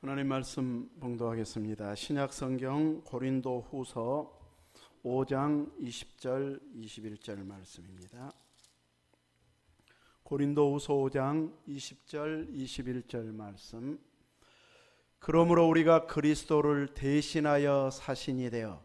하나님 말씀 봉독하겠습니다. 신약성경 고린도후서 5장 20절 21절 말씀입니다. 고린도후서 5장 20절 21절 말씀. 그러므로 우리가 그리스도를 대신하여 사신이 되어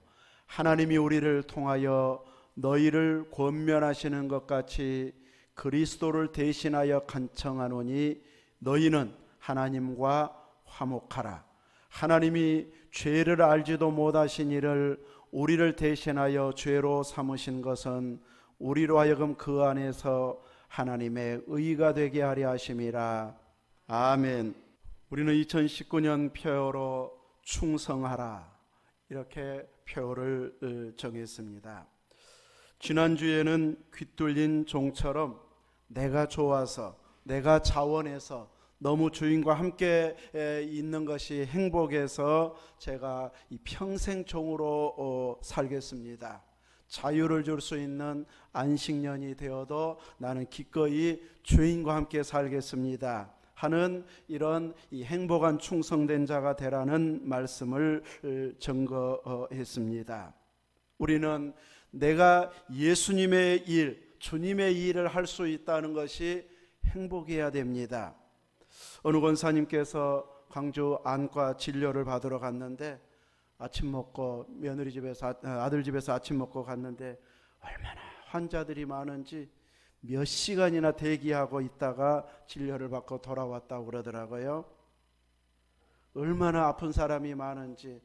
하나님이 우리를 통하여 너희를 권면하시는 것 같이 그리스도를 대신하여 간청하노니 너희는 하나님과 화목하라. 하나님이 죄를 알지도 못하신 이를 우리를 대신하여 죄로 삼으신 것은 우리로 하여금 그 안에서 하나님의 의가 되게 하려 하심이라. 아멘. 우리는 2019년 표어로 충성하라 이렇게 표어를 정했습니다. 지난주에는 귀뚫린 종처럼 내가 좋아서 내가 자원해서 너무 주인과 함께 있는 것이 행복해서 제가 이 평생 종으로 살겠습니다. 자유를 줄 수 있는 안식년이 되어도 나는 기꺼이 주인과 함께 살겠습니다 하는 이런 이 행복한 충성된 자가 되라는 말씀을 증거했습니다. 우리는 내가 예수님의 일, 주님의 일을 할 수 있다는 것이 행복해야 됩니다. 어느 권사님께서 광주 안과 진료를 받으러 갔는데 아침 먹고 아들 집에서 아침 먹고 갔는데 얼마나 환자들이 많은지 몇 시간이나 대기하고 있다가 진료를 받고 돌아왔다고 그러더라고요. 얼마나 아픈 사람이 많은지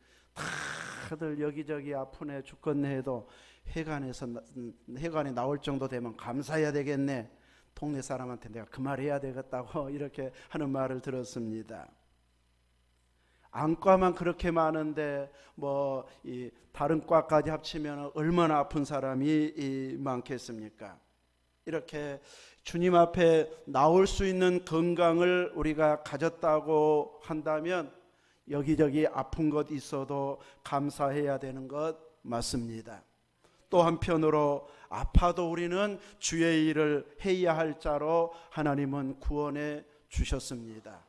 다들 여기저기 아프네 죽겠네 해도 해관에 나올 정도 되면 감사해야 되겠네. 동네 사람한테 내가 그 말 해야 되겠다고 이렇게 하는 말을 들었습니다. 안과만 그렇게 많은데 이 다른 과까지 합치면 얼마나 아픈 사람이 많겠습니까? 이렇게 주님 앞에 나올 수 있는 건강을 우리가 가졌다고 한다면 여기저기 아픈 것 있어도 감사해야 되는 것 맞습니다. 또 한편으로 아파도 우리는 주의 일을 해야 할 자로 하나님은 구원해 주셨습니다.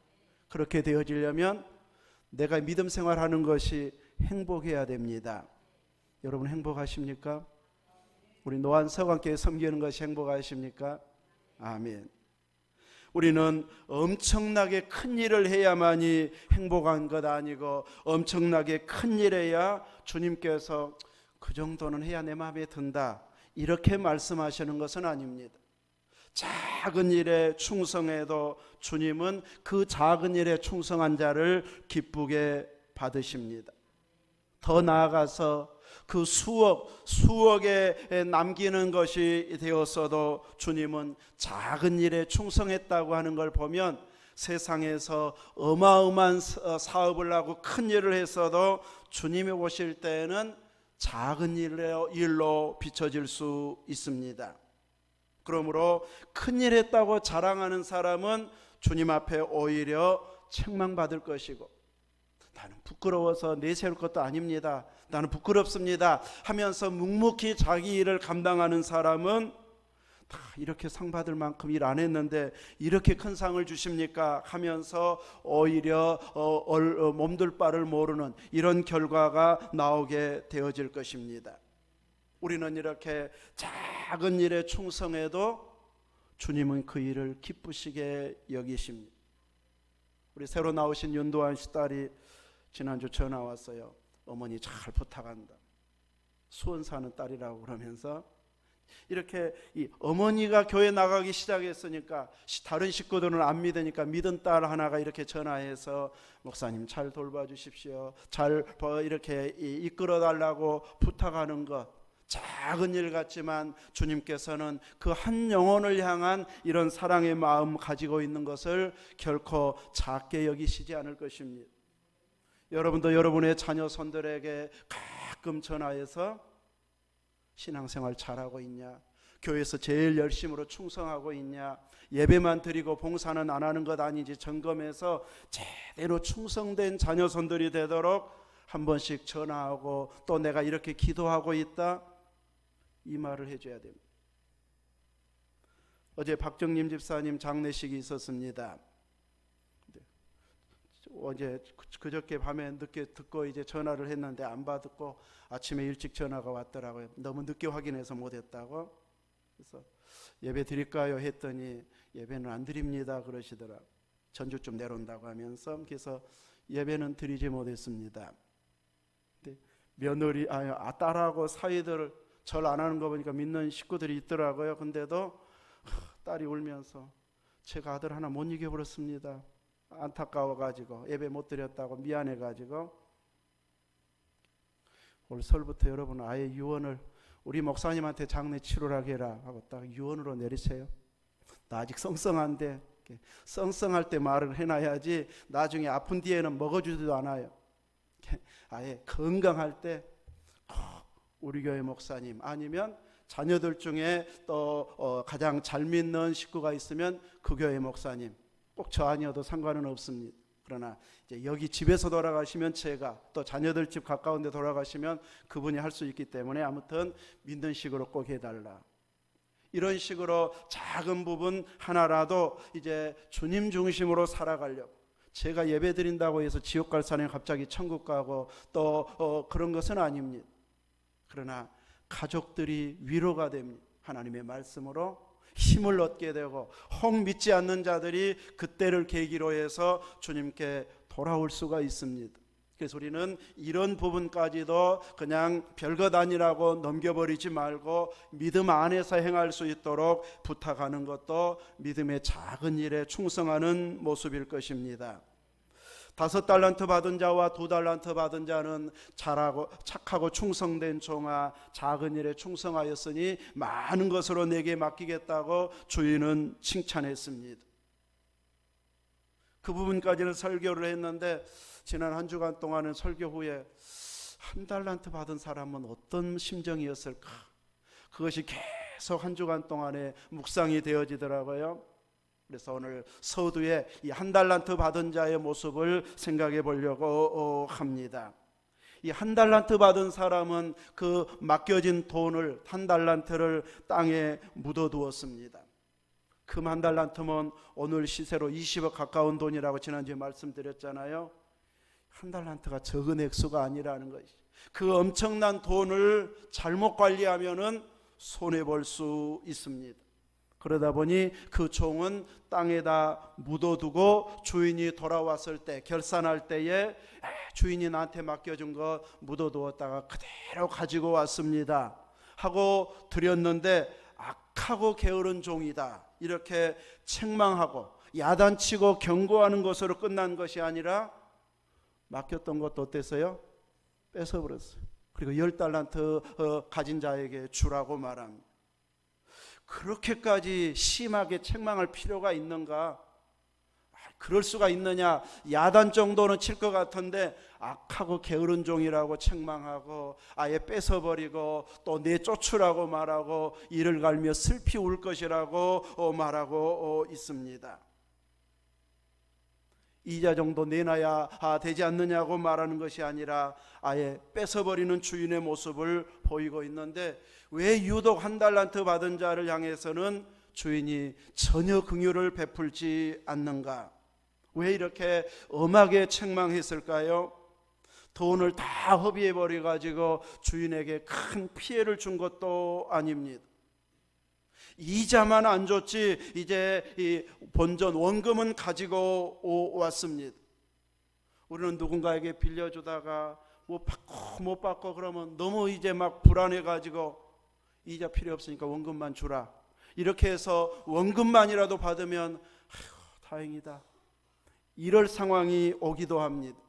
그렇게 되어지려면 내가 믿음 생활하는 것이 행복해야 됩니다. 여러분 행복하십니까? 우리 노안서관교회 섬기는 것이 행복하십니까? 아멘. 우리는 엄청나게 큰 일을 해야만이 행복한 것 아니고 엄청나게 큰 일해야 주님께서 그 정도는 해야 내 마음에 든다 이렇게 말씀하시는 것은 아닙니다. 작은 일에 충성해도 주님은 그 작은 일에 충성한 자를 기쁘게 받으십니다. 더 나아가서 그 수억에 남기는 것이 되었어도 주님은 작은 일에 충성했다고 하는 걸 보면 세상에서 어마어마한 사업을 하고 큰 일을 했어도 주님이 오실 때에는 작은 일로 비춰질 수 있습니다. 그러므로 큰일 했다고 자랑하는 사람은 주님 앞에 오히려 책망받을 것이고 나는 부끄러워서 내세울 것도 아닙니다. 나는 부끄럽습니다 하면서 묵묵히 자기 일을 감당하는 사람은 다 이렇게 상 받을 만큼 일 안 했는데 이렇게 큰 상을 주십니까 하면서 오히려 몸둘 바를 모르는 이런 결과가 나오게 되어질 것입니다. 우리는 이렇게 작은 일에 충성해도 주님은 그 일을 기쁘시게 여기십니다. 우리 새로 나오신 윤도환 씨 딸이 지난주 전화 왔어요. 어머니 잘 부탁한다. 수원 사는 딸이라고 그러면서 이렇게 이 어머니가 교회 나가기 시작했으니까 다른 식구들은 안 믿으니까 믿은 딸 하나가 이렇게 전화해서 목사님 잘 돌봐주십시오. 잘 이렇게 이끌어 달라고 부탁하는 것 작은 일 같지만 주님께서는 그 한 영혼을 향한 이런 사랑의 마음 가지고 있는 것을 결코 작게 여기시지 않을 것입니다. 여러분도 여러분의 자녀손들에게 가끔 전화해서 신앙생활 잘하고 있냐? 교회에서 제일 열심으로 충성하고 있냐? 예배만 드리고 봉사는 안 하는 것 아닌지 점검해서 제대로 충성된 자녀손들이 되도록 한 번씩 전화하고 또 내가 이렇게 기도하고 있다 이 말을 해줘야 됩니다. 어제 박정림 집사님 장례식이 있었습니다. 어제 그저께 밤에 늦게 듣고 이제 전화를 했는데 안 받았고 아침에 일찍 전화가 왔더라고요. 너무 늦게 확인해서 못했다고. 그래서 예배 드릴까요 했더니 예배는 안 드립니다 그러시더라고요. 전주 좀 내려온다고 하면서. 그래서 예배는 드리지 못했습니다. 근데 며느리 딸하고 사위들 절 안 하는 거 보니까 믿는 식구들이 있더라고요. 근데도 딸이 울면서 제가 아들 하나 못 이겨버렸습니다. 안타까워가지고 예배 못 드렸다고 미안해가지고 올 설부터 여러분 아예 유언을 우리 목사님한테 장례 치르라고 해라 하고 딱 유언으로 내리세요. 나 아직 썽썽한데 썽썽할 때 말을 해놔야지 나중에 아픈 뒤에는 먹어주지도 않아요. 아예 건강할 때 우리 교회 목사님 아니면 자녀들 중에 또 가장 잘 믿는 식구가 있으면 그 교회 목사님 꼭 저 아니어도 상관은 없습니다. 그러나 이제 여기 집에서 돌아가시면 제가 또 자녀들 집 가까운 데 돌아가시면 그분이 할 수 있기 때문에 아무튼 믿는 식으로 꼭 해달라. 이런 식으로 작은 부분 하나라도 이제 주님 중심으로 살아가려고. 제가 예배 드린다고 해서 지옥 갈 사람이 갑자기 천국 가고 또 그런 것은 아닙니다. 그러나 가족들이 위로가 됩니다. 하나님의 말씀으로 힘을 얻게 되고 혹 믿지 않는 자들이 그때를 계기로 해서 주님께 돌아올 수가 있습니다. 그래서 우리는 이런 부분까지도 그냥 별것 아니라고 넘겨버리지 말고 믿음 안에서 행할 수 있도록 부탁하는 것도 믿음의 작은 일에 충성하는 모습일 것입니다. 5달란트 받은 자와 2달란트 받은 자는 잘하고 착하고 충성된 종아 작은 일에 충성하였으니 많은 것으로 내게 맡기겠다고 주인은 칭찬했습니다. 그 부분까지는 설교를 했는데 지난 한 주간 동안은 설교 후에 1달란트 받은 사람은 어떤 심정이었을까? 그것이 계속 한 주간 동안에 묵상이 되어지더라고요. 그래서 오늘 서두에 이 1달란트 받은 자의 모습을 생각해 보려고 합니다. 이 1달란트 받은 사람은 그 맡겨진 돈을 1달란트를 땅에 묻어두었습니다. 금 1달란트면 오늘 시세로 20억 가까운 돈이라고 지난주에 말씀드렸잖아요. 1달란트가 적은 액수가 아니라는 것이. 그 엄청난 돈을 잘못 관리하면은 손해 볼 수 있습니다. 그러다 보니 그 종은 땅에다 묻어두고 주인이 돌아왔을 때 결산할 때에 주인이 나한테 맡겨준 거 묻어두었다가 그대로 가지고 왔습니다 하고 드렸는데 악하고 게으른 종이다 이렇게 책망하고 야단치고 경고하는 것으로 끝난 것이 아니라 맡겼던 것도 어땠어요? 뺏어버렸어요. 그리고 10달란트 가진 자에게 주라고 말합니다. 그렇게까지 심하게 책망할 필요가 있는가? 그럴 수가 있느냐? 야단 정도는 칠 것 같은데 악하고 게으른 종이라고 책망하고 아예 뺏어버리고 또 내쫓으라고 말하고 이를 갈며 슬피 울 것이라고 말하고 있습니다. 이자 정도 내놔야 되지 않느냐고 말하는 것이 아니라 아예 뺏어버리는 주인의 모습을 보이고 있는데 왜 유독 1달란트 받은 자를 향해서는 주인이 전혀 긍휼을 베풀지 않는가? 왜 이렇게 엄하게 책망했을까요? 돈을 다 허비해버려 가지고 주인에게 큰 피해를 준 것도 아닙니다. 이자만 안 줬지 이제 이 본전 원금은 가지고 왔습니다. 우리는 누군가에게 빌려주다가 못 받고 그러면 너무 이제 막 불안해 가지고 이자 필요 없으니까 원금만 주라 이렇게 해서 원금만이라도 받으면 아휴, 다행이다 이럴 상황이 오기도 합니다.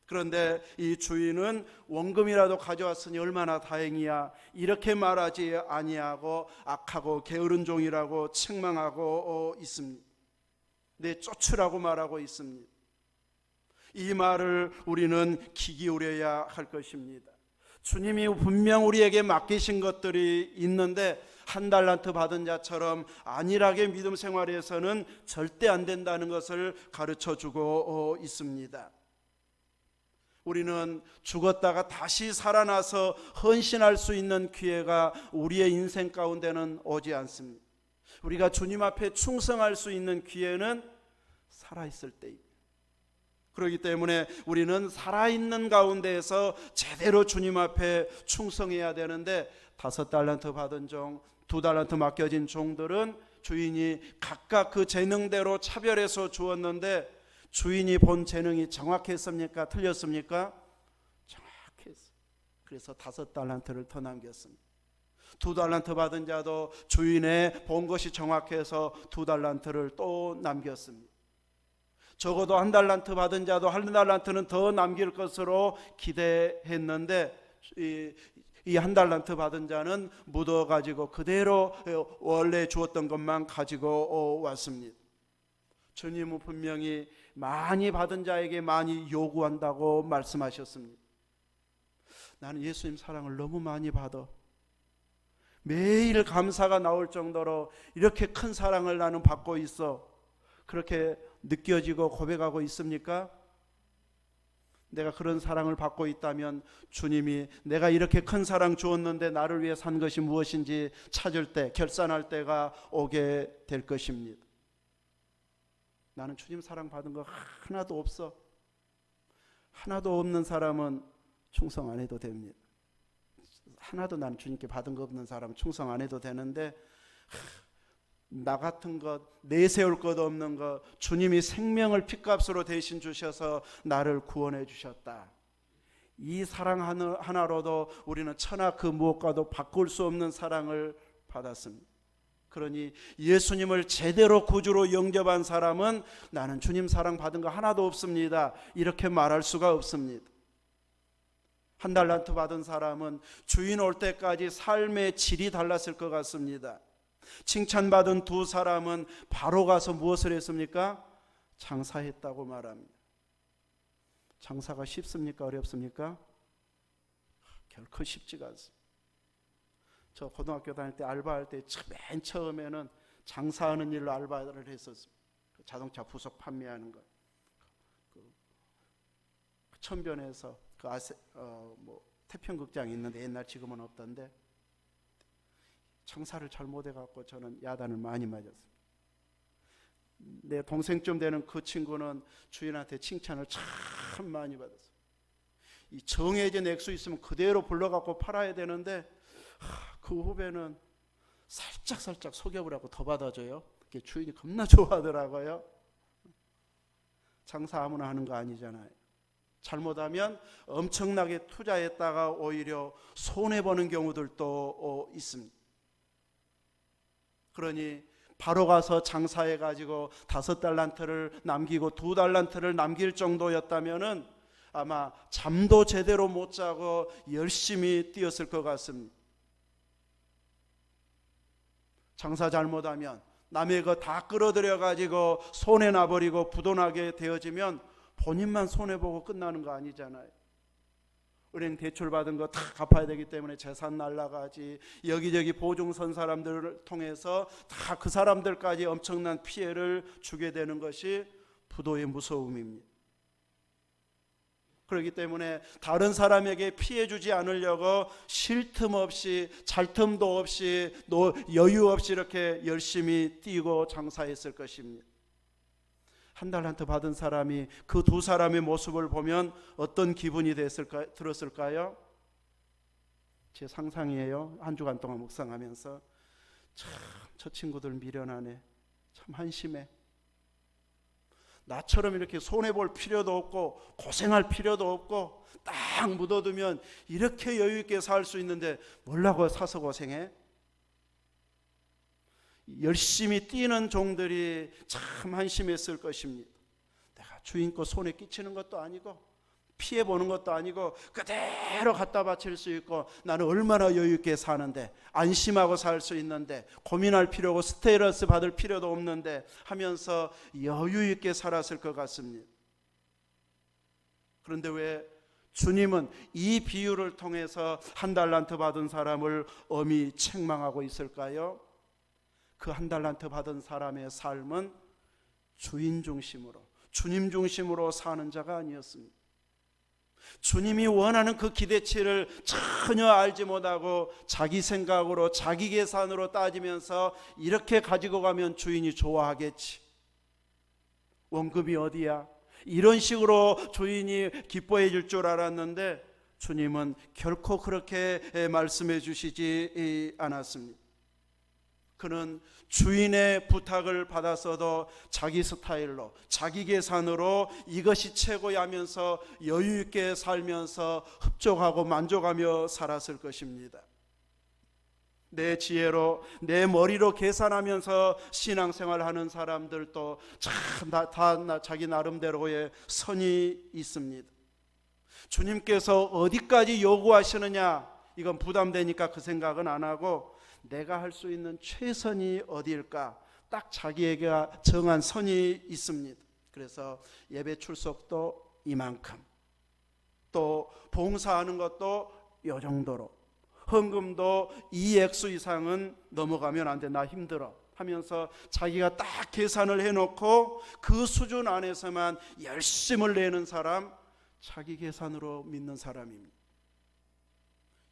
그런데 이 주인은 원금이라도 가져왔으니 얼마나 다행이야 이렇게 말하지 아니하고 악하고 게으른 종이라고 책망하고 있습니다. 내쫓으라고 말하고 있습니다. 이 말을 우리는 귀 기울여야 할 것입니다. 주님이 분명 우리에게 맡기신 것들이 있는데 1달란트 받은 자처럼 안일하게 믿음 생활에서는 절대 안 된다는 것을 가르쳐주고 있습니다. 우리는 죽었다가 다시 살아나서 헌신할 수 있는 기회가 우리의 인생 가운데는 오지 않습니다. 우리가 주님 앞에 충성할 수 있는 기회는 살아있을 때입니다. 그렇기 때문에 우리는 살아있는 가운데에서 제대로 주님 앞에 충성해야 되는데 5달란트 받은 종, 2달란트 맡겨진 종들은 주인이 각각 그 재능대로 차별해서 주었는데 주인이 본 재능이 정확했습니까? 틀렸습니까? 정확했어요. 그래서 5달란트를 더 남겼습니다. 2달란트 받은 자도 주인의 본 것이 정확해서 2달란트를 또 남겼습니다. 적어도 1달란트 받은 자도 1달란트는 더 남길 것으로 기대했는데 이 1달란트 받은 자는 묻어가지고 그대로 원래 주었던 것만 가지고 왔습니다. 주님은 분명히 많이 받은 자에게 많이 요구한다고 말씀하셨습니다. 나는 예수님 사랑을 너무 많이 받아. 매일 감사가 나올 정도로 이렇게 큰 사랑을 나는 받고 있어. 그렇게 느껴지고 고백하고 있습니까? 내가 그런 사랑을 받고 있다면 주님이 내가 이렇게 큰 사랑 주었는데 나를 위해 산 것이 무엇인지 찾을 때, 결산할 때가 오게 될 것입니다. 나는 주님 사랑 받은 거 하나도 없어. 하나도 없는 사람은 충성 안 해도 됩니다. 하나도 나는 주님께 받은 거 없는 사람은 충성 안 해도 되는데 나 같은 것, 내세울 것 없는 것, 주님이 생명을 핏값으로 대신 주셔서 나를 구원해 주셨다. 이 사랑 하나로도 우리는 천하 그 무엇과도 바꿀 수 없는 사랑을 받았습니다. 그러니 예수님을 제대로 구주로 영접한 사람은 나는 주님 사랑 받은 거 하나도 없습니다. 이렇게 말할 수가 없습니다. 1달란트 받은 사람은 주인 올 때까지 삶의 질이 달랐을 것 같습니다. 칭찬받은 2 사람은 바로 가서 무엇을 했습니까? 장사했다고 말합니다. 장사가 쉽습니까? 어렵습니까? 결코 쉽지가 않습니다. 저 고등학교 다닐 때 알바할 때 맨 처음에는 장사하는 일로 알바를 했었습니다. 자동차 부속 판매하는 것. 천변에서 태평극장이 있는데 옛날 지금은 없던데 장사를 잘 못해갖고 저는 야단을 많이 맞았습니다. 내 동생쯤 되는 그 친구는 주인한테 칭찬을 참 많이 받았어요. 이 정해진 액수 있으면 그대로 불러갖고 팔아야 되는데 그 후배는 살짝 속여보라고 더 받아줘요. 그게 주인이 겁나 좋아하더라고요. 장사 아무나 하는 거 아니잖아요. 잘못하면 엄청나게 투자했다가 오히려 손해보는 경우들도 있습니다. 그러니 바로 가서 장사해가지고 5달란트를 남기고 2달란트를 남길 정도였다면은 아마 잠도 제대로 못 자고 열심히 뛰었을 것 같습니다. 장사 잘못하면 남의 거 다 끌어들여가지고 손해나버리고 부도나게 되어지면 본인만 손해보고 끝나는 거 아니잖아요. 은행 대출 받은 거 다 갚아야 되기 때문에 재산 날라가지, 여기저기 보증선 사람들을 통해서 다 그 사람들까지 엄청난 피해를 주게 되는 것이 부도의 무서움입니다. 그렇기 때문에 다른 사람에게 피해 주지 않으려고 쉴 틈 없이, 잘 틈도 없이, 여유 없이 이렇게 열심히 뛰고 장사했을 것입니다. 1달란트 받은 사람이 그 2 사람의 모습을 보면 어떤 기분이 들었을까요? 제 상상이에요. 한 주간 동안 묵상하면서 참 저 친구들 미련하네, 참 한심해. 나처럼 이렇게 손해볼 필요도 없고 고생할 필요도 없고 딱 묻어두면 이렇게 여유 있게 살 수 있는데 뭐라고 사서 고생해? 열심히 뛰는 종들이 참 한심했을 것입니다. 내가 주인 거 손에 끼치는 것도 아니고 피해보는 것도 아니고 그대로 갖다 바칠 수 있고 나는 얼마나 여유 있게 사는데, 안심하고 살 수 있는데, 고민할 필요고 스트레스 받을 필요도 없는데 하면서 여유 있게 살았을 것 같습니다. 그런데 왜 주님은 이 비유를 통해서 1달란트 받은 사람을 엄히 책망하고 있을까요? 그 1달란트 받은 사람의 삶은 주인 중심으로, 주님 중심으로 사는 자가 아니었습니다. 주님이 원하는 그 기대치를 전혀 알지 못하고 자기 생각으로, 자기 계산으로 따지면서 이렇게 가지고 가면 주인이 좋아하겠지, 원금이 어디야, 이런 식으로 주인이 기뻐해 줄 줄 알았는데 주님은 결코 그렇게 말씀해 주시지 않았습니다. 그는 주인의 부탁을 받았어도 자기 스타일로, 자기 계산으로 이것이 최고야 하면서 여유 있게 살면서 흡족하고 만족하며 살았을 것입니다. 내 지혜로, 내 머리로 계산하면서 신앙생활하는 사람들도 참 다 자기 나름대로의 선이 있습니다. 주님께서 어디까지 요구하시느냐, 이건 부담되니까 그 생각은 안 하고 내가 할 수 있는 최선이 어디일까, 딱 자기에게 정한 선이 있습니다. 그래서 예배 출석도 이만큼, 또 봉사하는 것도 이 정도로, 헌금도 이 액수 이상은 넘어가면 안 돼, 나 힘들어 하면서 자기가 딱 계산을 해놓고 그 수준 안에서만 열심을 내는 사람, 자기 계산으로 믿는 사람입니다.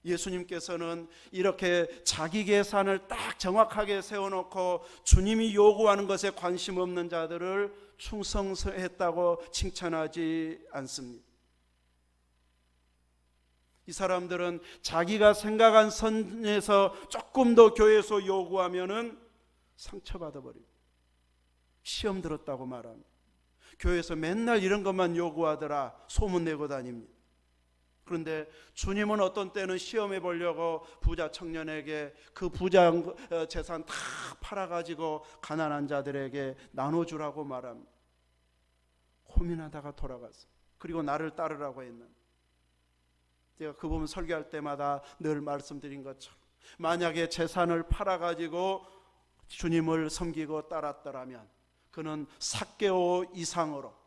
예수님께서는 이렇게 자기 계산을 딱 정확하게 세워놓고 주님이 요구하는 것에 관심 없는 자들을 충성했다고 칭찬하지 않습니다. 이 사람들은 자기가 생각한 선에서 조금 더 교회에서 요구하면은 상처받아 버립니다. 시험 들었다고 말합니다. 교회에서 맨날 이런 것만 요구하더라 소문내고 다닙니다. 그런데 주님은 어떤 때는 시험해 보려고 부자 청년에게 그 부자 재산 다 팔아가지고 가난한 자들에게 나눠주라고 말합니다. 고민하다가 돌아갔어. 그리고 나를 따르라고 했는데, 제가 그 부분 설교할 때마다 늘 말씀드린 것처럼 만약에 재산을 팔아가지고 주님을 섬기고 따랐더라면 그는 삭개오 이상으로,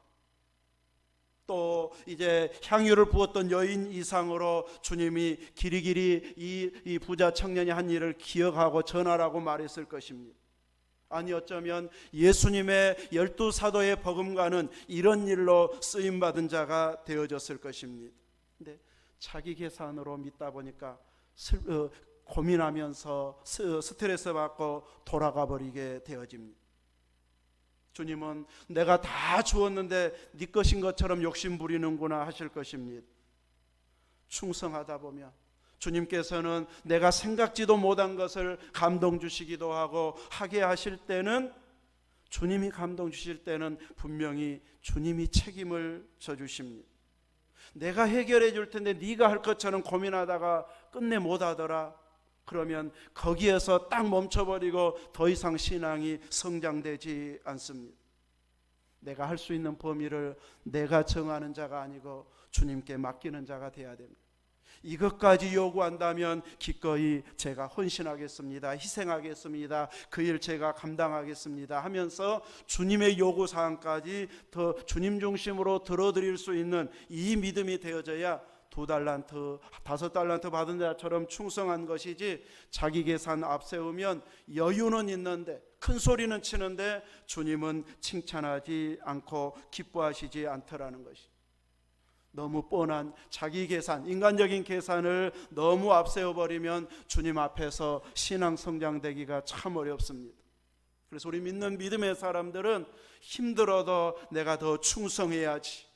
또 이제 향유를 부었던 여인 이상으로 주님이 길이길이 이 부자 청년이 한 일을 기억하고 전하라고 말했을 것입니다. 아니 어쩌면 예수님의 12사도의 버금가는 이런 일로 쓰임받은 자가 되어졌을 것입니다. 근데 자기 계산으로 믿다 보니까 고민하면서 스트레스 받고 돌아가 버리게 되어집니다. 주님은 내가 다 주었는데 네 것인 것처럼 욕심 부리는구나 하실 것입니다. 충성하다 보면 주님께서는 내가 생각지도 못한 것을 감동 주시기도 하고, 하게 하실 때는, 주님이 감동 주실 때는 분명히 주님이 책임을 져주십니다. 내가 해결해 줄 텐데 네가 할 것처럼 고민하다가 끝내 못하더라, 그러면 거기에서 딱 멈춰버리고 더 이상 신앙이 성장되지 않습니다. 내가 할 수 있는 범위를 내가 정하는 자가 아니고 주님께 맡기는 자가 되어야 됩니다. 이것까지 요구한다면 기꺼이 제가 헌신하겠습니다, 희생하겠습니다, 그 일 제가 감당하겠습니다 하면서 주님의 요구사항까지 더 주님 중심으로 들어드릴 수 있는 이 믿음이 되어져야 2달란트, 5달란트 받은 자처럼 충성한 것이지, 자기 계산 앞세우면 여유는 있는데 큰 소리는 치는데 주님은 칭찬하지 않고 기뻐하시지 않더라는 것이, 너무 뻔한 자기 계산, 인간적인 계산을 너무 앞세워버리면 주님 앞에서 신앙 성장되기가 참 어렵습니다. 그래서 우리 믿는 믿음의 사람들은 힘들어도 내가 더 충성해야지,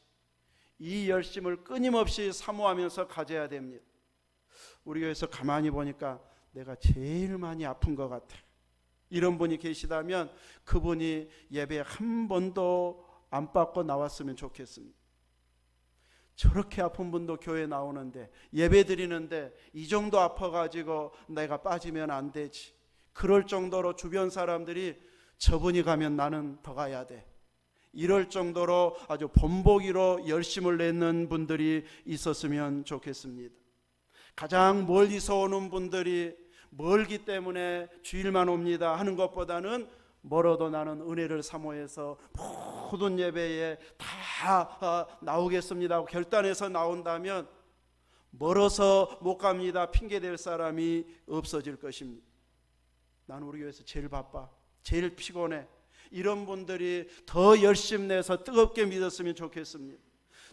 이 열심을 끊임없이 사모하면서 가져야 됩니다. 우리 교회에서 가만히 보니까 내가 제일 많이 아픈 것 같아, 이런 분이 계시다면 그분이 예배 한 번도 안 빠고 나왔으면 좋겠습니다. 저렇게 아픈 분도 교회 나오는데, 예배 드리는데 이 정도 아파가지고 내가 빠지면 안 되지, 그럴 정도로 주변 사람들이 저분이 가면 나는 더 가야 돼, 이럴 정도로 아주 본보기로 열심을 내는 분들이 있었으면 좋겠습니다. 가장 멀리서 오는 분들이 멀기 때문에 주일만 옵니다 하는 것보다는 멀어도 나는 은혜를 사모해서 모든 예배에 다 나오겠습니다 하고 결단해서 나온다면 멀어서 못 갑니다 핑계댈 사람이 없어질 것입니다. 나는 우리 교회에서 제일 바빠, 제일 피곤해, 이런 분들이 더 열심 내서 뜨겁게 믿었으면 좋겠습니다.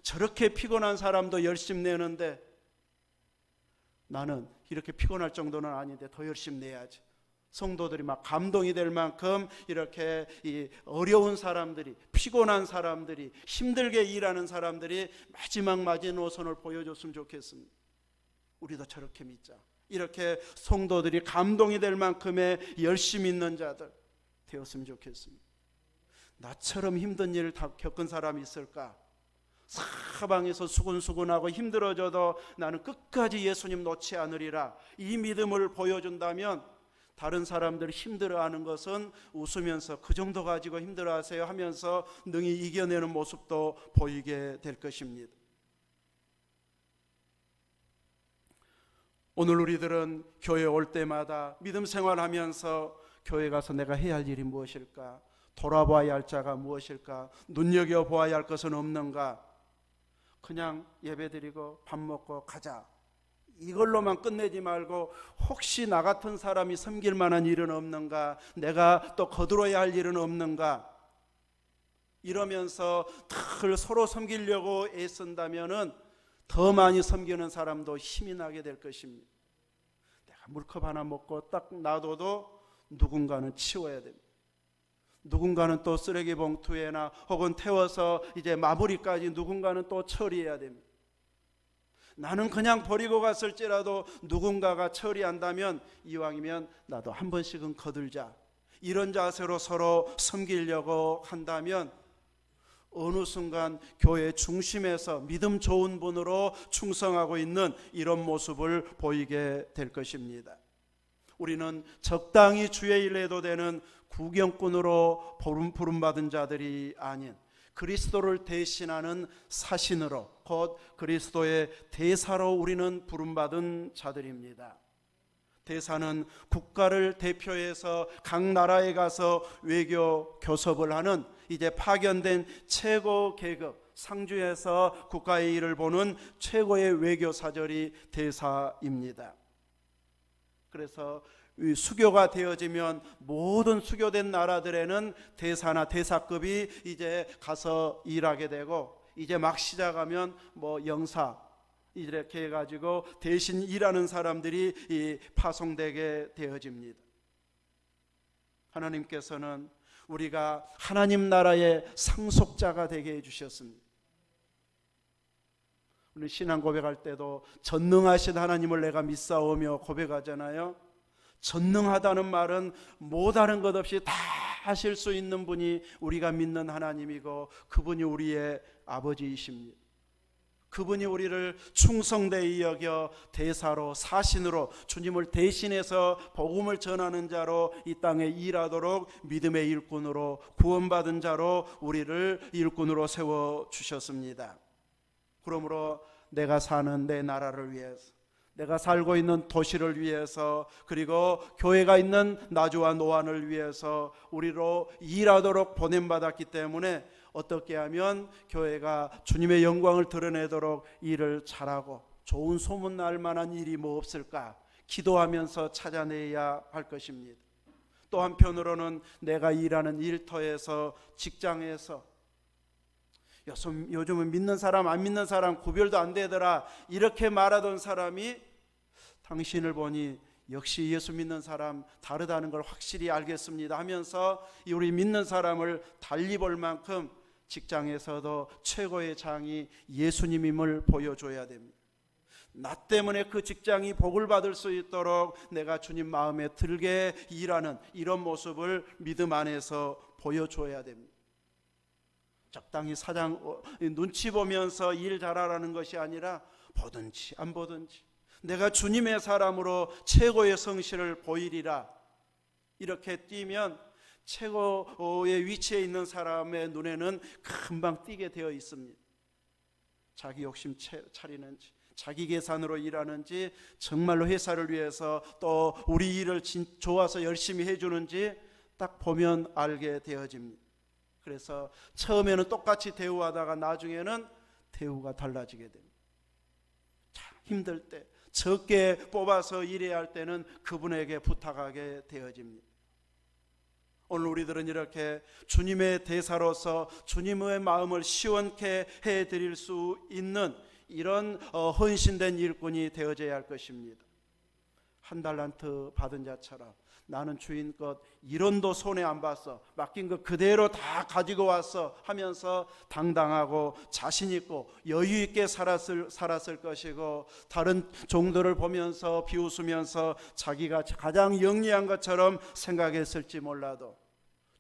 저렇게 피곤한 사람도 열심 내는데 나는 이렇게 피곤할 정도는 아닌데 더 열심 내야지, 성도들이 막 감동이 될 만큼 이렇게 이 어려운 사람들이, 피곤한 사람들이, 힘들게 일하는 사람들이 마지막 마지노선을 보여줬으면 좋겠습니다. 우리도 저렇게 믿자. 이렇게 성도들이 감동이 될 만큼의 열심히 있는 자들 되었으면 좋겠습니다. 나처럼 힘든 일을 다 겪은 사람이 있을까? 사방에서 수근수근하고 힘들어져도 나는 끝까지 예수님 놓지 않으리라, 이 믿음을 보여준다면 다른 사람들이 힘들어하는 것은 웃으면서 그 정도 가지고 힘들어하세요 하면서 능히 이겨내는 모습도 보이게 될 것입니다. 오늘 우리들은 교회 올 때마다 믿음 생활하면서 교회 가서 내가 해야 할 일이 무엇일까? 돌아봐야 할 자가 무엇일까? 눈여겨보아야 할 것은 없는가? 그냥 예배드리고 밥 먹고 가자, 이걸로만 끝내지 말고 혹시 나 같은 사람이 섬길 만한 일은 없는가? 내가 또 거들어야 할 일은 없는가? 이러면서 늘 서로 섬기려고 애쓴다면은 더 많이 섬기는 사람도 힘이 나게 될 것입니다. 내가 물컵 하나 먹고 딱 놔둬도 누군가는 치워야 됩니다. 누군가는 또 쓰레기 봉투에나 혹은 태워서 이제 마무리까지 누군가는 또 처리해야 됩니다. 나는 그냥 버리고 갔을지라도 누군가가 처리한다면 이왕이면 나도 한 번씩은 거들자, 이런 자세로 서로 섬기려고 한다면 어느 순간 교회 중심에서 믿음 좋은 분으로 충성하고 있는 이런 모습을 보이게 될 것입니다. 우리는 적당히 주의 일 해도 되는 구경꾼으로 부름받은 자들이 아닌 그리스도를 대신하는 사신으로, 곧 그리스도의 대사로 우리는 부름받은 자들입니다. 대사는 국가를 대표해서 각 나라에 가서 외교 교섭을 하는 이제 파견된 최고 계급, 상주에서 국가의 일을 보는 최고의 외교사절이 대사입니다. 그래서 수교가 되어지면 모든 수교된 나라들에는 대사나 대사급이 이제 가서 일하게 되고, 이제 막 시작하면 뭐 영사 이렇게 해가지고 대신 일하는 사람들이 파송되게 되어집니다. 하나님께서는 우리가 하나님 나라의 상속자가 되게 해주셨습니다. 우리 신앙 고백할 때도 전능하신 하나님을 내가 믿사오며 고백하잖아요. 전능하다는 말은 못하는 것 없이 다 하실 수 있는 분이 우리가 믿는 하나님이고, 그분이 우리의 아버지이십니다. 그분이 우리를 충성되이 여겨 대사로, 사신으로, 주님을 대신해서 복음을 전하는 자로 이 땅에 일하도록 믿음의 일꾼으로, 구원받은 자로 우리를 일꾼으로 세워주셨습니다. 그러므로 내가 사는 내 나라를 위해서, 내가 살고 있는 도시를 위해서, 그리고 교회가 있는 나주와 노안을 위해서 우리로 일하도록 보냄받았기 때문에 어떻게 하면 교회가 주님의 영광을 드러내도록 일을 잘하고 좋은 소문 날 만한 일이 뭐 없을까 기도하면서 찾아내야 할 것입니다. 또 한편으로는 내가 일하는 일터에서, 직장에서, 요즘은 믿는 사람 안 믿는 사람 구별도 안 되더라 이렇게 말하던 사람이 당신을 보니 역시 예수 믿는 사람 다르다는 걸 확실히 알겠습니다 하면서 우리 믿는 사람을 달리 볼 만큼 직장에서도 최고의 장이 예수님임을 보여줘야 됩니다. 나 때문에 그 직장이 복을 받을 수 있도록 내가 주님 마음에 들게 일하는 이런 모습을 믿음 안에서 보여줘야 됩니다. 적당히 사장 눈치 보면서 일 잘하라는 것이 아니라 보든지 안 보든지 내가 주님의 사람으로 최고의 성실을 보이리라, 이렇게 뛰면 최고의 위치에 있는 사람의 눈에는 금방 띄게 되어 있습니다. 자기 욕심 차리는지, 자기 계산으로 일하는지, 정말로 회사를 위해서 또 우리 일을 좋아서 열심히 해주는지 딱 보면 알게 되어집니다. 그래서 처음에는 똑같이 대우하다가 나중에는 대우가 달라지게 됩니다. 참 힘들 때, 적게 뽑아서 일해야 할 때는 그분에게 부탁하게 되어집니다. 오늘 우리들은 이렇게 주님의 대사로서 주님의 마음을 시원케 해드릴 수 있는 이런 헌신된 일꾼이 되어져야 할 것입니다. 한 달란트 받은 자처럼 나는 주인 것 1원도 손해 안 봤어. 맡긴 것 그대로 다 가지고 왔어 하면서 당당하고 자신 있고 여유 있게 살았을 것이고, 다른 종들을 보면서 비웃으면서 자기가 가장 영리한 것처럼 생각했을지 몰라도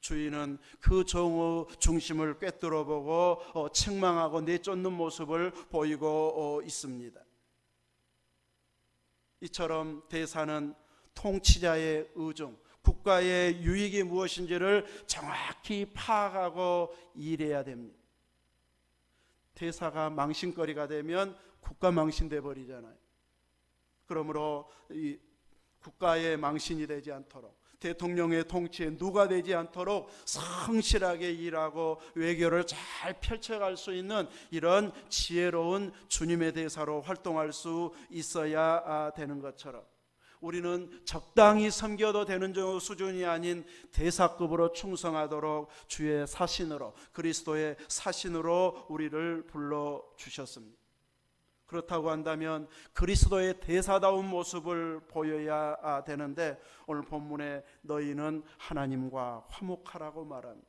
주인은 그 종의 중심을 꿰뚫어 보고 책망하고 내쫓는 모습을 보이고 있습니다. 이처럼 대사는 통치자의 의중, 국가의 유익이 무엇인지를 정확히 파악하고 일해야 됩니다. 대사가 망신거리가 되면 국가 망신돼 버리잖아요. 그러므로 이 국가의 망신이 되지 않도록, 대통령의 통치에 누가 되지 않도록 성실하게 일하고 외교를 잘 펼쳐갈 수 있는 이런 지혜로운 주님의 대사로 활동할 수 있어야 되는 것처럼, 우리는 적당히 섬겨도 되는 수준이 아닌 대사급으로 충성하도록 주의 사신으로, 그리스도의 사신으로 우리를 불러주셨습니다. 그렇다고 한다면 그리스도의 대사다운 모습을 보여야 되는데, 오늘 본문에 너희는 하나님과 화목하라고 말합니다.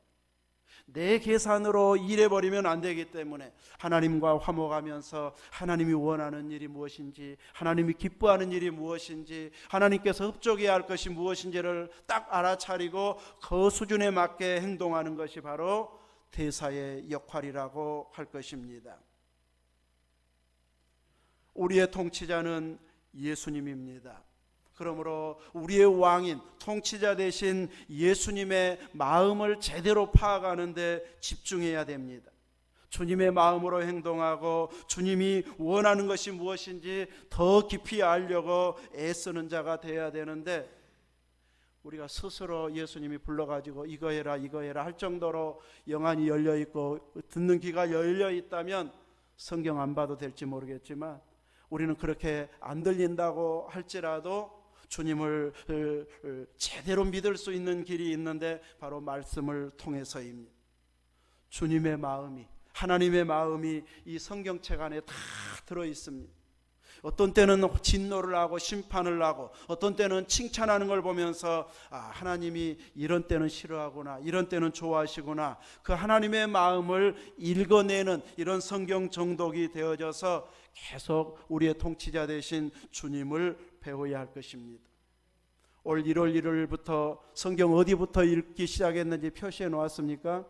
내 계산으로 일해버리면 안 되기 때문에 하나님과 화목하면서 하나님이 원하는 일이 무엇인지, 하나님이 기뻐하는 일이 무엇인지, 하나님께서 흡족해야 할 것이 무엇인지를 딱 알아차리고 그 수준에 맞게 행동하는 것이 바로 대사의 역할이라고 할 것입니다. 우리의 통치자는 예수님입니다. 그러므로 우리의 왕인 통치자 되신 예수님의 마음을 제대로 파악하는 데 집중해야 됩니다. 주님의 마음으로 행동하고 주님이 원하는 것이 무엇인지 더 깊이 알려고 애쓰는 자가 되어야 되는데, 우리가 스스로 예수님이 불러가지고 이거 해라 이거 해라 할 정도로 영안이 열려있고 듣는 귀가 열려있다면 성경 안 봐도 될지 모르겠지만, 우리는 그렇게 안 들린다고 할지라도 주님을 제대로 믿을 수 있는 길이 있는데 바로 말씀을 통해서입니다. 주님의 마음이, 하나님의 마음이 이 성경책 안에 다 들어있습니다. 어떤 때는 진노를 하고 심판을 하고, 어떤 때는 칭찬하는 걸 보면서 하나님이 이런 때는 싫어하구나, 이런 때는 좋아하시구나, 그 하나님의 마음을 읽어내는 이런 성경 정독이 되어져서 계속 우리의 통치자 되신 주님을 배워야 할 것입니다. 올 1월 1일부터 성경 어디부터 읽기 시작했는지 표시해 놓았습니까?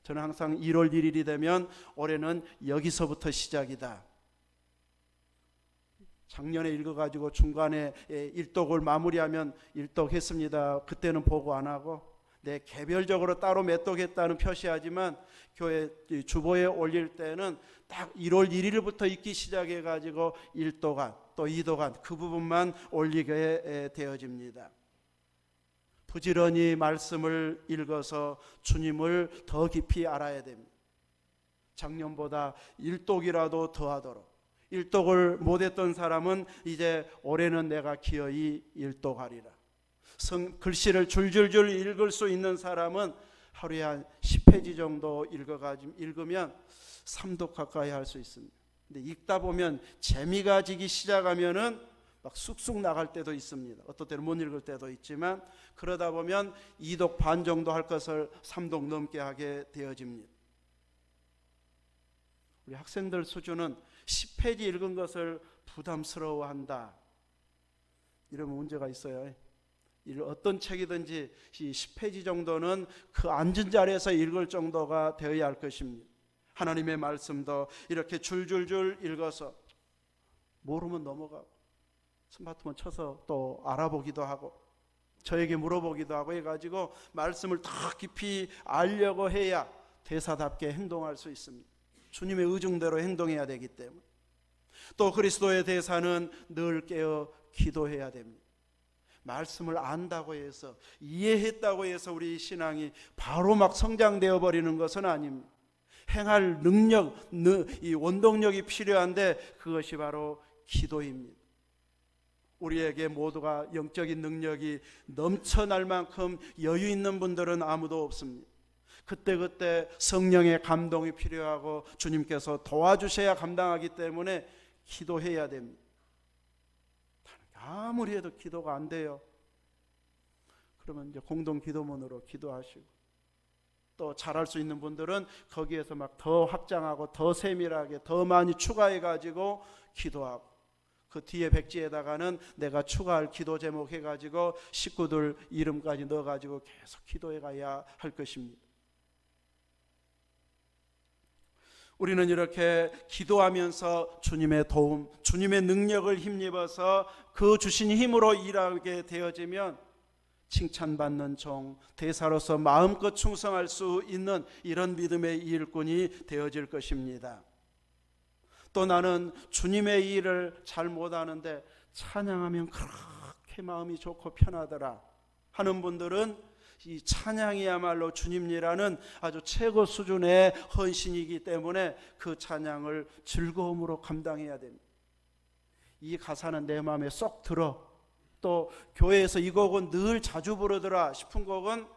저는 항상 1월 1일이 되면 올해는 여기서부터 시작이다. 작년에 읽어가지고 중간에 일독을 마무리하면 일독했습니다. 그때는 보고 안 하고, 개별적으로 따로 몇 독했다는 표시하지만 교회 주보에 올릴 때는 딱 1월 1일부터 읽기 시작해가지고 1도간 또 2도간 그 부분만 올리게 되어집니다. 부지런히 말씀을 읽어서 주님을 더 깊이 알아야 됩니다. 작년보다 1독이라도 더 하도록. 1독을 못했던 사람은 이제 올해는 내가 기어이 1독하리라. 글씨를 줄줄줄 읽을 수 있는 사람은 하루에 한 10페이지 정도 읽으면 3독 가까이 할 수 있습니다. 근데 읽다 보면 재미가 지기 시작하면은 막 쑥쑥 나갈 때도 있습니다. 어떤 때는 못 읽을 때도 있지만, 그러다 보면 2독 반 정도 할 것을 3독 넘게 하게 되어집니다. 우리 학생들 수준은 10페이지 읽은 것을 부담스러워한다, 이러면 문제가 있어요. 어떤 책이든지 10페이지 정도는 그 앉은 자리에서 읽을 정도가 되어야 할 것입니다. 하나님의 말씀도 이렇게 줄줄줄 읽어서 모르면 넘어가고, 스마트폰 쳐서 또 알아보기도 하고 저에게 물어보기도 하고 해가지고 말씀을 더 깊이 알려고 해야 대사답게 행동할 수 있습니다. 주님의 의중대로 행동해야 되기 때문에. 또 그리스도의 대사는 늘 깨어 기도해야 됩니다. 말씀을 안다고 해서, 이해했다고 해서 우리 신앙이 바로 막 성장되어 버리는 것은 아닙니다. 행할 능력, 이 원동력이 필요한데 그것이 바로 기도입니다. 우리에게 모두가 영적인 능력이 넘쳐날 만큼 여유 있는 분들은 아무도 없습니다. 그때그때 성령의 감동이 필요하고 주님께서 도와주셔야 감당하기 때문에 기도해야 됩니다. 아무리 해도 기도가 안 돼요. 그러면 이제 공동 기도문으로 기도하시고, 또 잘할 수 있는 분들은 거기에서 막 더 확장하고 더 세밀하게 더 많이 추가해 가지고 기도하고, 그 뒤에 백지에다가는 내가 추가할 기도 제목 해가지고 식구들 이름까지 넣어가지고 계속 기도해 가야 할 것입니다. 우리는 이렇게 기도하면서 주님의 도움, 주님의 능력을 힘입어서 그 주신 힘으로 일하게 되어지면 칭찬받는 종, 대사로서 마음껏 충성할 수 있는 이런 믿음의 일꾼이 되어질 것입니다. 또 나는 주님의 일을 잘 못하는데 찬양하면 그렇게 마음이 좋고 편하더라 하는 분들은 이 찬양이야말로 주님 일하는 아주 최고 수준의 헌신이기 때문에 그 찬양을 즐거움으로 감당해야 됩니다. 이 가사는 내 마음에 쏙 들어, 또 교회에서 이 곡은 늘 자주 부르더라 싶은 곡은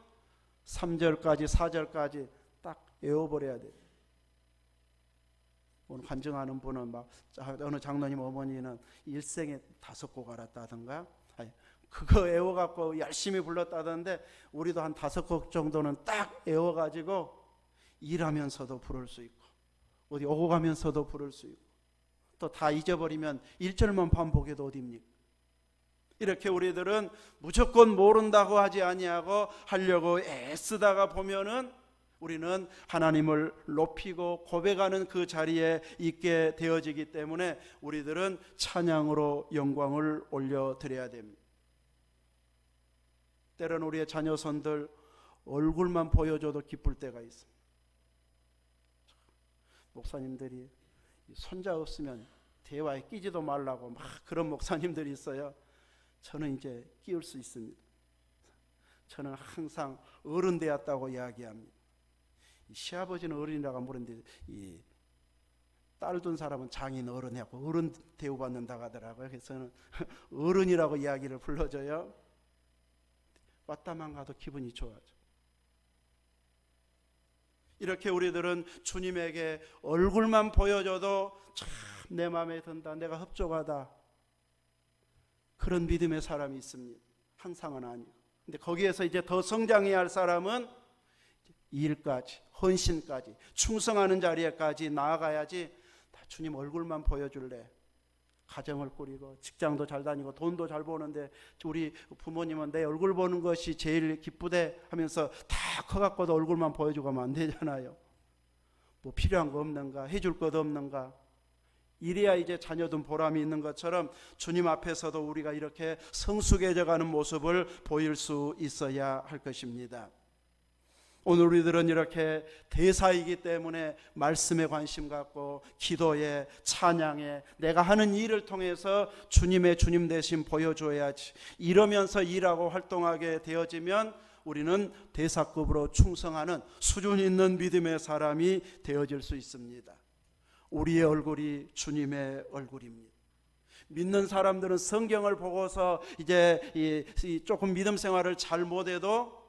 3절까지 4절까지 딱 외워버려야 돼요. 오늘 간증하는 분은 막 어느 장로님 어머니는 일생에 5곡 알았다던가, 그거 외워갖고 열심히 불렀다던데, 우리도 한 5곡 정도는 딱 외워가지고 일하면서도 부를 수 있고 어디 오고 가면서도 부를 수 있고, 또 다 잊어버리면 1절만 반복해도 어딥니까? 이렇게 우리들은 무조건 모른다고 하지 아니하고 하려고 애쓰다가 보면은 우리는 하나님을 높이고 고백하는 그 자리에 있게 되어지기 때문에 우리들은 찬양으로 영광을 올려드려야 됩니다. 때로는 우리의 자녀손들 얼굴만 보여줘도 기쁠 때가 있습니다. 목사님들이 손자 없으면 대화에 끼지도 말라고 막 그런 목사님들이 있어요. 저는 이제 끼울 수 있습니다. 저는 항상 어른 되었다고 이야기합니다. 시아버지는 어른이라고 모르는데 이 딸 둔 사람은 장인 어른 해갖고 어른 대우받는다고 하더라고요. 그래서 저는 어른이라고 이야기를 불러줘요. 왔다만 가도 기분이 좋아져. 이렇게 우리들은 주님에게 얼굴만 보여줘도 참 내 마음에 든다, 내가 흡족하다, 그런 믿음의 사람이 있습니다. 항상은 아니고. 근데 거기에서 이제 더 성장해야 할 사람은 일까지, 헌신까지, 충성하는 자리에까지 나아가야지. 다 주님 얼굴만 보여줄래, 가정을 꾸리고 직장도 잘 다니고 돈도 잘 버는데 우리 부모님은 내 얼굴 보는 것이 제일 기쁘대 하면서 다 커갖고도 얼굴만 보여주고 하면 안 되잖아요. 뭐 필요한 거 없는가, 해줄 것 없는가. 이래야 이제 자녀든 보람이 있는 것처럼 주님 앞에서도 우리가 이렇게 성숙해져가는 모습을 보일 수 있어야 할 것입니다. 오늘 우리들은 이렇게 대사이기 때문에 말씀에 관심 갖고 기도에, 찬양에, 내가 하는 일을 통해서 주님의 주님 대신 보여줘야지. 이러면서 일하고 활동하게 되어지면 우리는 대사급으로 충성하는 수준 있는 믿음의 사람이 되어질 수 있습니다. 우리의 얼굴이 주님의 얼굴입니다. 믿는 사람들은 성경을 보고서 이제 조금 믿음 생활을 잘 못해도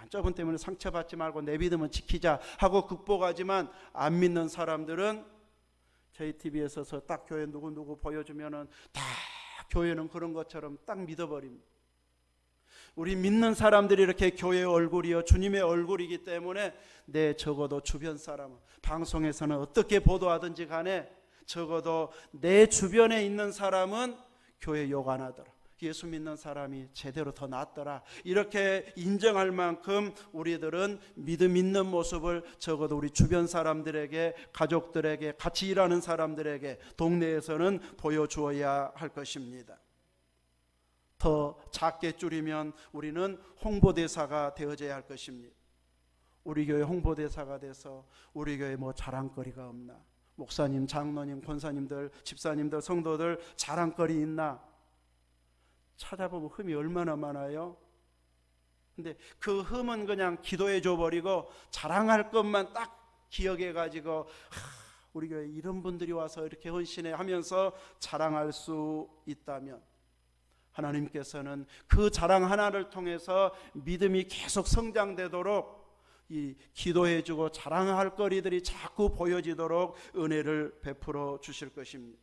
저분 때문에 상처받지 말고 내 믿음은 지키자 하고 극복하지만, 안 믿는 사람들은 JTB에서 딱 교회 누구 보여주면은 다 교회는 그런 것처럼 딱 믿어버립니다. 우리 믿는 사람들이 이렇게 교회의 얼굴이요 주님의 얼굴이기 때문에 내 적어도 주변 사람은, 방송에서는 어떻게 보도하든지 간에 적어도 내 주변에 있는 사람은 교회 욕 안 하더라, 예수 믿는 사람이 제대로 더 낫더라, 이렇게 인정할 만큼 우리들은 믿음 있는 모습을 적어도 우리 주변 사람들에게, 가족들에게, 같이 일하는 사람들에게, 동네에서는 보여주어야 할 것입니다. 더 작게 줄이면 우리는 홍보대사가 되어져야 할 것입니다. 우리 교회 홍보대사가 돼서 우리 교회 뭐 자랑거리가 없나, 목사님, 장로님, 권사님들, 집사님들, 성도들 자랑거리 있나 찾아보면 흠이 얼마나 많아요. 근데 그 흠은 그냥 기도해 줘버리고 자랑할 것만 딱 기억해 가지고 우리 교회 이런 분들이 와서 이렇게 헌신해 하면서 자랑할 수 있다면, 하나님께서는 그 자랑 하나를 통해서 믿음이 계속 성장되도록 이 기도해 주고 자랑할 거리들이 자꾸 보여지도록 은혜를 베풀어 주실 것입니다.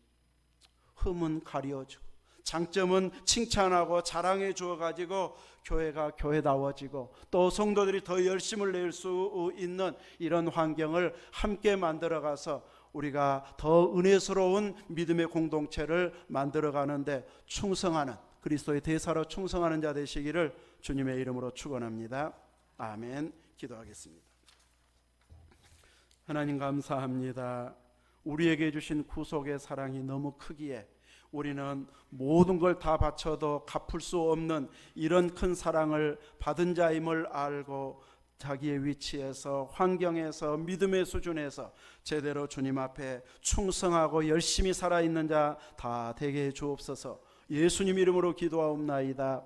흠은 가려주고 장점은 칭찬하고 자랑해 주어 가지고 교회가 교회다워지고 또 성도들이 더 열심을 낼 수 있는 이런 환경을 함께 만들어가서 우리가 더 은혜스러운 믿음의 공동체를 만들어가는데 충성하는, 그리스도의 대사로 충성하는 자 되시기를 주님의 이름으로 축원합니다. 아멘. 기도하겠습니다. 하나님 감사합니다. 우리에게 주신 구속의 사랑이 너무 크기에 우리는 모든 걸 다 바쳐도 갚을 수 없는 이런 큰 사랑을 받은 자임을 알고 자기의 위치에서, 환경에서, 믿음의 수준에서 제대로 주님 앞에 충성하고 열심히 살아있는 자 다 되게 해 주옵소서. 예수님 이름으로 기도하옵나이다.